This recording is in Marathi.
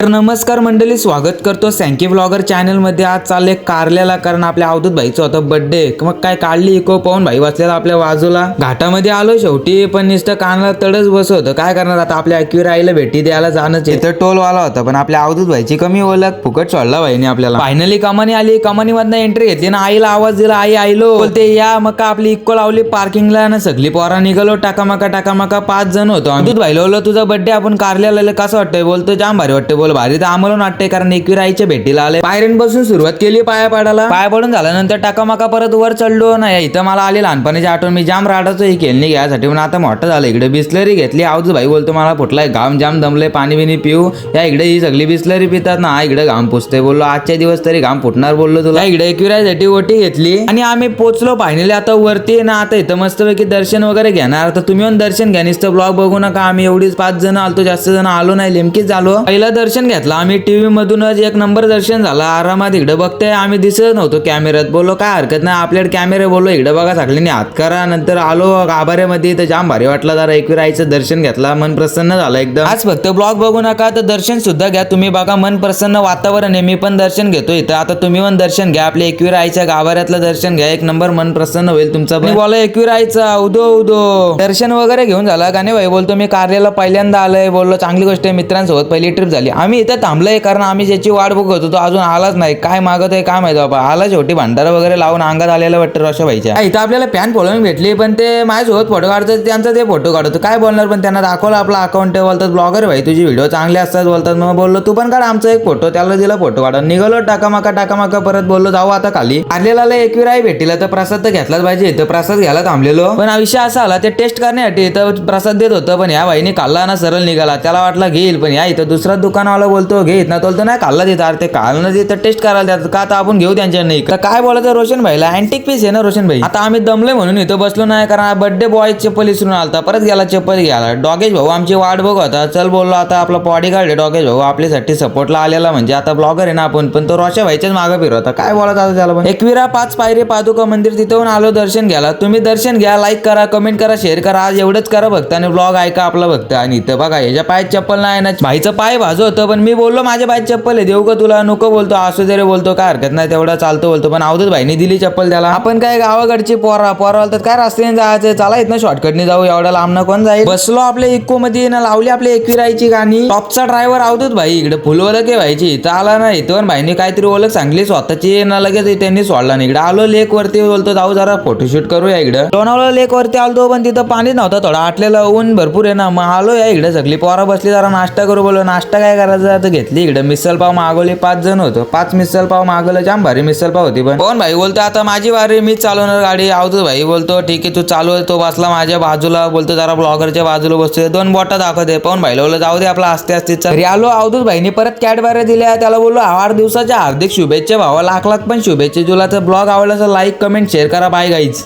तर नमस्कार मंडळी, स्वागत करतो सँकी व्लॉगर चॅनल मध्ये। आज चालले कारल्याला, कारण आपल्या अवधूत भाईचा होता बर्थडे। मग काय काढली इको पाहून भाई बसलेला आपल्या बाजूला। घाटामध्ये आलो शेवटी, पण नुसतं कानाला तडच बस होतं। काय करणार आता, आपल्या ॲक्युरा आईला भेटी द्यायला जाणंच। इथं टोलवाला होता, पण आपल्या अवधूत भाईची कमी ओळख, फुकट सोडला भाईने आपल्याला। फायनली कमानी आली, कमानी मधनं एंट्री घेतली ना आईला आवाज दिला, आई आईलो बोलते या। मग का आपली इको लावली पार्किंगला ना, सगळी पोरा निघालो टाकामाका 5 जण होतो। अवधूत भाईला बोललो तुझा बर्थडे आपण कारल्याला, कसं वाटतंय? बोलतो जाम भारी वाटतंय। बोल भारी तर आम्हाला वाटतंय, कारण एकविरा आईच्या भेटीला आले। पायऱ्यान बसून सुरुवात केली पाया पाडायला। पाया पडून झाल्यानंतर टाकामाका परत वर चढलो ना। इथं मला आली लहानपणीची आठवण, मी जाम राडाचो ही खेळणी घ्यायसाठी, पण आता मोठं झालं। इकडे बिस्लरी घेतली। अवधूत भाई बोलतो मला फुटलाय घाम, जाम दमले, पाणी बिनी पिऊ या। इकडे ही सगळी बिस्लरी पितात ना, इकडे घाम पुसते। बोललो आजच्या दिवस तरी घाम फुटणार बोललो तुला। इकडे एकविरासाठी ओटी घेतली आणि आम्ही पोचलो फायनली आता वरती ना। आता इथं मस्तपैकी दर्शन वगैरे घेणार। तर तुम्ही पण दर्शन घ्या, नुसतं ब्लॉग बघू नका। आम्ही एवढीच 5 जण आलतो, जास्त जण आलो नाही, नेमकीच झालो। पहिलं दर्शन घेतलं आम्ही, टीव्ही मधूनच 1 नंबर दर्शन झालं आरामात। इकडे बघते आम्ही दिसत नव्हतो कॅमेऱ्यात। बोललो काय हरकत नाही, आपल्याकडे कॅमेरे। बोललो इकडे बघा सगळ्यांनी हात करा। नंतर आलो गाभाऱ्यामध्ये, तर जाम भारी वाटलं जरा। एकविरा आईचं दर्शन घेतला, मन प्रसन्न झालं एकदम। आज फक्त ब्लॉग बघू नका, तर दर्शन सुद्धा घ्या तुम्ही, बघा मन प्रसन्न वातावरण आहे। मी पण दर्शन घेतो इथं, आता तुम्ही पण दर्शन घ्या। आपल्या एकविरा आईच्या गाभाऱ्यातलं दर्शन घ्या, 1 नंबर मन प्रसन्न होईल तुमचं पण। बोला एकविरा आईचा उदो उदो। दर्शन वगैरे घेऊन झालं गाणे भाई बोलतो मी कारल्याला पहिल्यांदा आलोय। बोललो चांगली गोष्ट आहे, मित्रांसोबत पहिली ट्रिप झाली। आम्ही इथं थांबलोय कारण आम्ही ज्याची वाट बघत होतो, अजून आलाच नाही। काय मागत आहे काय माहिती बाबा। आला शेवटी भंडारा वगैरे लावून अंगात आलेला वाटतं रोशा भाईच्या। इथं आपल्याला फॅन फॉलोइंग भेटली, पण ते माझ्यासोबत फोटो काढतात, त्यांचा ते फोटो काढतो काय बोलणार। पण त्यांना दाखवलं आपला अकाउंट, बोलतात ब्लॉगर भाई तुझी व्हिडिओ चांगले असतात बोलतात। मग बोललो तू पण काढ आमचा एक फोटो, त्याला दिला फोटो काढा। निघालो टाकामाका परत बोललो जाऊ आता खाली। कारल्याला एकविरा आई भेटीला, तर प्रसाद तर घेतलाच पाहिजे। इथं प्रसाद घ्यायला थांबलेलो, पण विषय असा आला ते टेस्ट करण्यासाठी इथं प्रसाद देत होतं, पण या भाईने खाल्ला ना, सरळ निघाला। त्याला वाटला घेईल, पण या इथं दुसरा दुकानवाला बोलतो घेत ना, बोलतो नाही खाल्ला तिथं। अरे ते खाल्लं तिथं टेस्ट करायला देतात का, आता आपण घेऊ त्यांच्या नाही का काय बोलायचं। रोशन भाईला अँटिक पीस आहे ना रोशन भाई। आता आम्ही दमले म्हणून इथं बसलो नाही, कारण बर्थडे बॉय चप्पल विसरून आलता, परत गेला चप्पल घ्यायला। डॉगेश भाऊ आमची वाट बघ होता। चल बोललो आता आपला बॉडीगार्ड आहे डॉगेश भाऊ, आपल्यासाठी सपोर्टला आलेला, म्हणजे आता ब्लॉगर आहे ना आपण, पण तो रोशा भाईच्याच मागे फिरवता। काय बोलत आता त्याला पण। एकविरा 5 पायरी पादुका मंदिर, तिथून आलो दर्शन घ्यायला। तुम्ही दर्शन घ्या, लाईक करा, कमेंट करा, शेअर करा। आज एवढंच करा फक्त, आणि ब्लॉग ऐका आपला फक्त। आणि इथं बघा याच्या पायात चप्पल नाही ना, भाईचं पाय भाजू होतं, पण मी बोललो माझ्या पायात चप्पल आहे, देऊ का तुला? नको बोलतो, असू दे रे बोलतो, काय हरकत नाही तेवढा चालतो बोलतो। पण अवधूत भाईने दिली चप्पल त्याला। आपण काय गावाकडची पोरा बोलतात काय रस्त्याने जायचं, चला इथनं शॉर्टकटने जाऊ, एवढ्या लांब कोण जाईल। बसलो आपल्या इको मध्ये ना, लावली आपल्या एकविराईची गाणी। टॉपचा ड्रायव्हर अवधूत भाई, इकडे फुलवलं के व्हायची इथं आला ना। इथं भाईने काहीतरी ओळख सांगली स्वतःची ना, लगेच त्यांनी सोडला नाही। इकडे आलो लेक वरती, बोलतो जाऊ जरा फोटोशूट करूया। इकडे लोणावळा लेक वरती आलतो, पण तिथं पाणी नव्हतं, थोडा आटलेला, ऊन भरपूर आहे ना। मग आलो या इकडे, सगळी पोरा बसली, जरा नाश्ता करू बोललो। नाश्ता काय करायचा तर घेतली इकडे मिसल पाव मागवली। 5 जण होतो, 5 मिसल पाव मागवलं, जाम भारी मिसल पाव होती। पण भाई बोलतो आता माझी वारी, मी चालवणार गाडी। अवधूत भाई बोलतो ठीक आहे तू चालू आहे। तो बसला माझ्या बाजूला, बोलतो जरा ब्लॉगरच्या बाजूला बसतोय, 2 बोटा दाखवते। पवन भाईला बोललो जाऊ दे आपला आस्ते आस्ते घरी आलो। अवधूत भाईने परत कॅडबऱ्या दिल्या, त्याला बोललो 8 दिवसाच्या हार्दिक शुभेच्छा भावा, लाख पण शुभेच्छा तुला। तर ब्लॉग आवडला तर लाईक कमेंट शेअर करा। Bye guys.